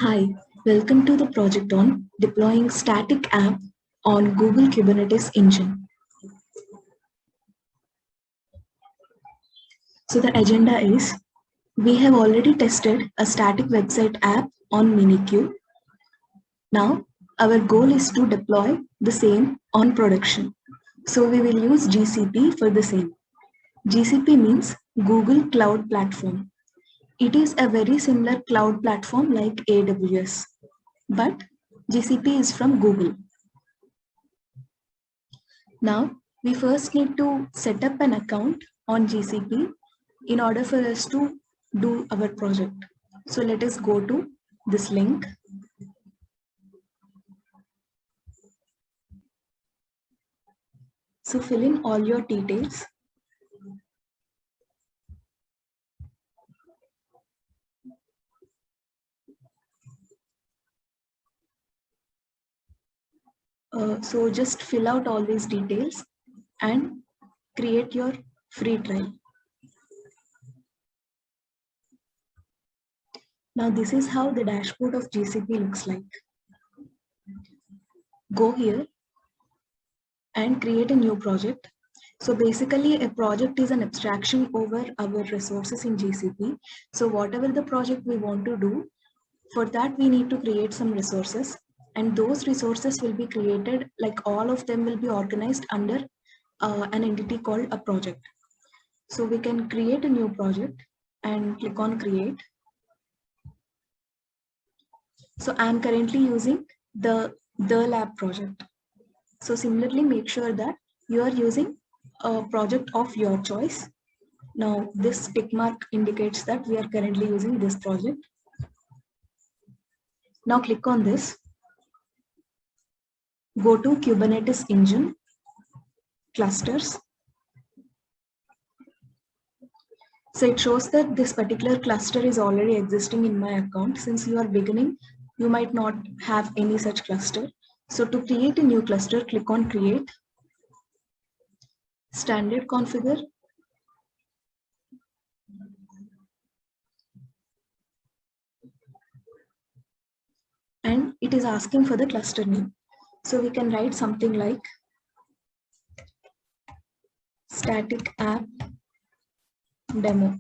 Hi, welcome to the project on deploying static app on Google Kubernetes Engine. So the agenda is, we have already tested a static website app on Minikube. Now, our goal is to deploy the same on production. So we will use GCP for the same. GCP means Google Cloud Platform. It is a very similar cloud platform like AWS, but GCP is from Google. Now, we first need to set up an account on GCP in order for us to do our project. So let us go to this link. So fill in all your details. So just fill out all these details and create your free trial. Now this is how the dashboard of GCP looks like. Go here and create a new project. So basically a project is an abstraction over our resources in GCP. So whatever the project we want to do, for that we need to create some resources, and those resources will be created, like all of them will be organized under an entity called a project. So we can create a new project and click on create. So I am currently using the lab project. So similarly, make sure that you are using a project of your choice. Now this tick mark indicates that we are currently using this project. Now click on this. Go to Kubernetes Engine, clusters. So it shows that this particular cluster is already existing in my account. Since you are beginning, you might not have any such cluster. So to create a new cluster, click on create, standard configure, and it is asking for the cluster name. So we can write something like static app demo.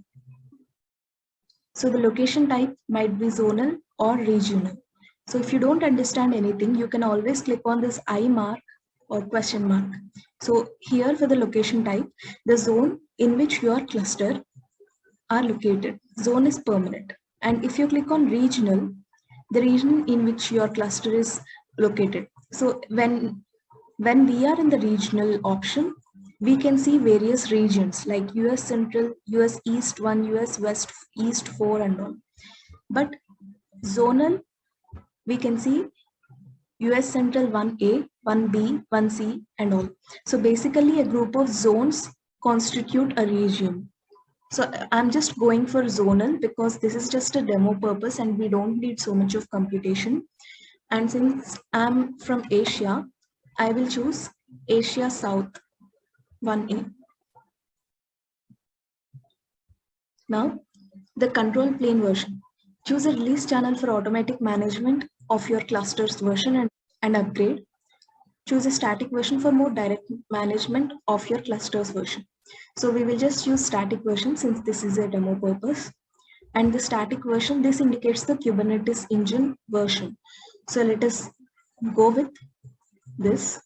So the location type might be zonal or regional. So if you don't understand anything, you can always click on this I mark or question mark. So here for the location type, the zone in which your cluster are located, zone is permanent. And if you click on regional, the region in which your cluster is located. So when we are in the regional option, we can see various regions like US Central, US East 1, US West East 4 and all. But zonal, we can see US Central 1A, 1B, 1C and all. So basically a group of zones constitute a region. So I'm just going for zonal because this is just a demo purpose and we don't need so much of computation. And since I'm from Asia, I will choose Asia South 1A. Now, the control plane version. Choose a release channel for automatic management of your cluster's version and upgrade. Choose a static version for more direct management of your cluster's version. So we will just use static version since this is a demo purpose. And the static version, this indicates the Kubernetes engine version. So let us go with this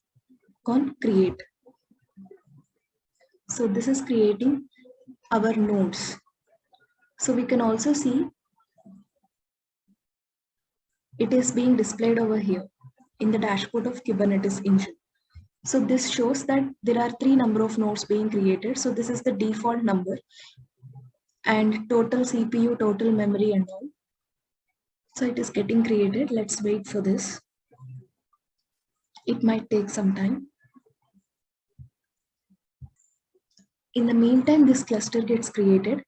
on create. So this is creating our nodes. So we can also see it is being displayed over here in the dashboard of Kubernetes engine. So this shows that there are 3 number of nodes being created. So this is the default number and total CPU, total memory and all. So it is getting created. Let's wait for this. It might take some time. In the meantime, this cluster gets created.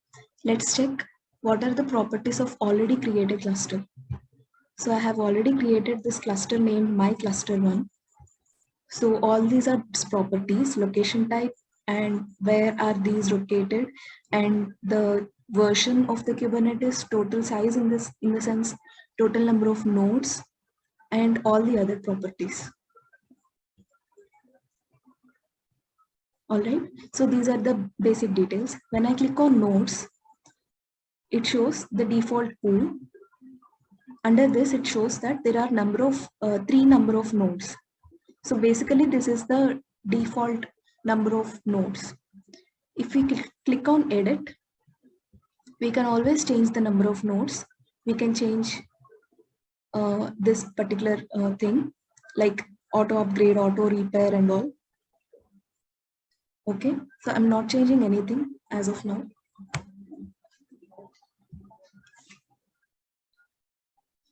Let's check what are the properties of already created cluster. So I have already created this cluster named my cluster 1. So all these are its properties, location type, and where are these located, and the version of the Kubernetes, total size in the sense, total number of nodes, and all the other properties. All right, so these are the basic details. When I click on nodes, it shows the default pool. Under this, it shows that there are three number of nodes. So basically, this is the default number of nodes. If we click on edit, we can always change the number of nodes. We can change this particular thing, like auto upgrade, auto repair, and all. Okay, so I'm not changing anything as of now.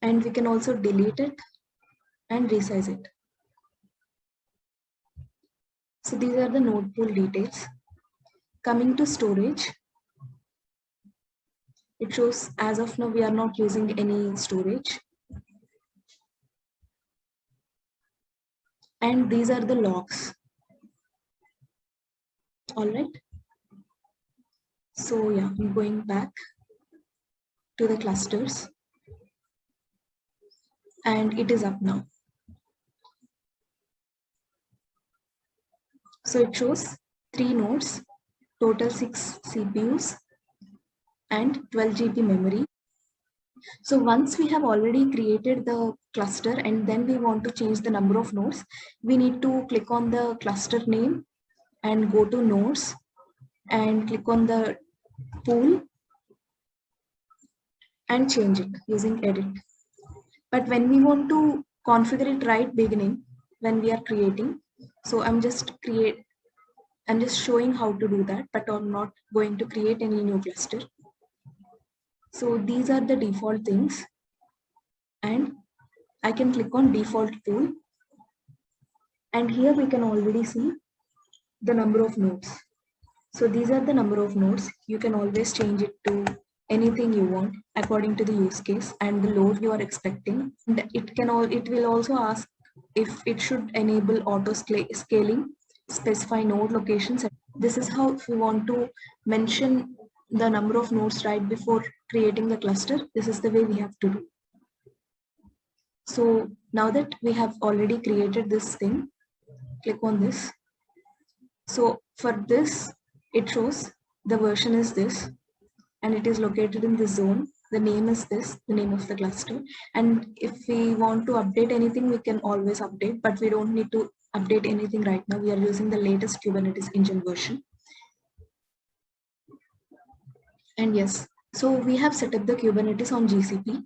And we can also delete it and resize it. So these are the node pool details. Coming to storage, it shows as of now we are not using any storage. And these are the logs. All right. So yeah, I'm going back to the clusters. And it is up now. So it shows 3 nodes, total 6 CPUs, and 12 GB memory. So once we have already created the cluster and then we want to change the number of nodes, we need to click on the cluster name and go to nodes and click on the pool and change it using edit. But when we want to configure it right beginning, when we are creating, so I'm just showing how to do that, but I'm not going to create any new cluster. So these are the default things, and I can click on default pool, and here we can already see the number of nodes. So these are the number of nodes. You can always change it to anything you want according to the use case and the load you are expecting. And it will also ask if it should enable auto scaling, specify node locations. This is how, if we want to mention the number of nodes right before creating the cluster, this is the way we have to do. So now that we have already created this thing, click on this. So for this, it shows the version is this, and it is located in this zone. The name is this, the name of the cluster. And if we want to update anything, we can always update, but we don't need to update anything right now. We are using the latest Kubernetes engine version. And yes, so we have set up the Kubernetes on GCP.